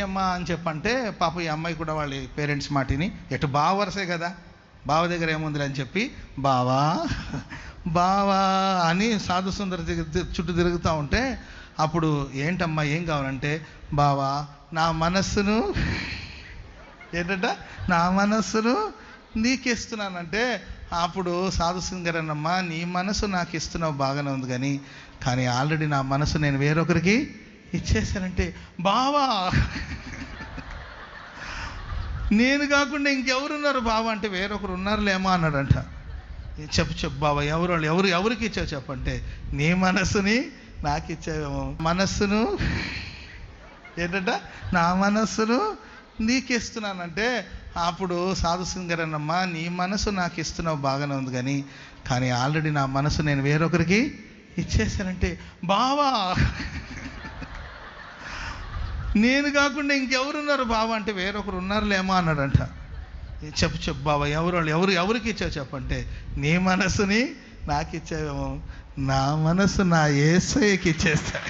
అమ్మా అని చెప్పంటే పాప ఈ అమ్మాయి కూడా వాళ్ళ పేరెంట్స్ మాటిని ఎటు బావ వరసే కదా, బావ దగ్గర ఏముంది అని చెప్పి బావా బావా అని సాధు సుందర చుట్టూ తిరుగుతూ ఉంటే అప్పుడు ఏంటమ్మా ఏం కావాలంటే బావా నా మనస్సును ఏంటంట నా మనస్సును నీకిస్తున్నానంటే అప్పుడు సాధు సుందరనమ్మా నీ మనసు నాకు ఇస్తున్నావు బాగానే ఉంది కానీ ఆల్రెడీ నా మనసు నేను వేరొకరికి ఇచ్చేసానంటే బావా నేను కాకుండా ఇంకెవరున్నారు బావా అంటే వేరొకరు ఉన్నారులేమో అన్నాడంట. చెప్పు బావా ఎవరికి ఇచ్చావు చెప్పంటే నీ మనసుని నాకు ఇచ్చావేమో, మనస్సును ఏంటంట నా మనస్సును నీకిస్తున్నానంటే అప్పుడు సాధు సింగరన్నమ్మా నీ మనసు నాకు ఇస్తున్నావు బాగానే ఉంది కానీ ఆల్రెడీ నా మనసు నేను వేరొకరికి ఇచ్చేసానంటే బావా నేను కాకుండా ఇంకెవరున్నారు బావ అంటే వేరొకరు ఉన్నారులేమో అన్నాడంట. చెప్పు బావ ఎవరికి ఇచ్చావు చెప్పంటే నీ మనసుని నాకు ఇచ్చావేమో, నా మనసు నా యేసయ్యకి ఇచ్చేస్తా.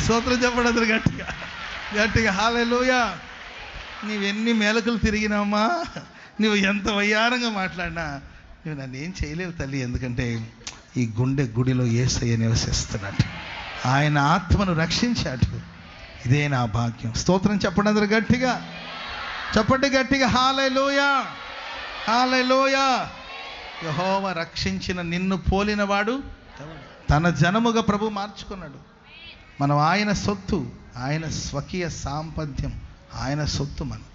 స్తోత్రం చెప్పడం గట్టిగా హల్లెలూయా. నీవెన్ని మేలకులు తిరిగినామా, నువ్వు ఎంత వయ్యారంగా మాట్లాడినా నువ్వు నన్ను ఏం చేయలేవు తల్లి, ఎందుకంటే ఈ గుండె గుడిలో యేసయ్య నివసిస్తున్నట్టు, ఆయన ఆత్మను రక్షించాడు. ఇదే నా భాగ్యం. స్తోత్రం చెప్పండి అందరూ గట్టిగా చెప్పండి గట్టిగా హల్లెలూయా హల్లెలూయా. యెహోవా రక్షించిన నిన్ను పోలినవాడు తన జనముగా ప్రభు మార్చుకున్నాడు. మనం ఆయన సొత్తు, ఆయన స్వకీయ సాంపద్యం, ఆయన సొత్తు మనం.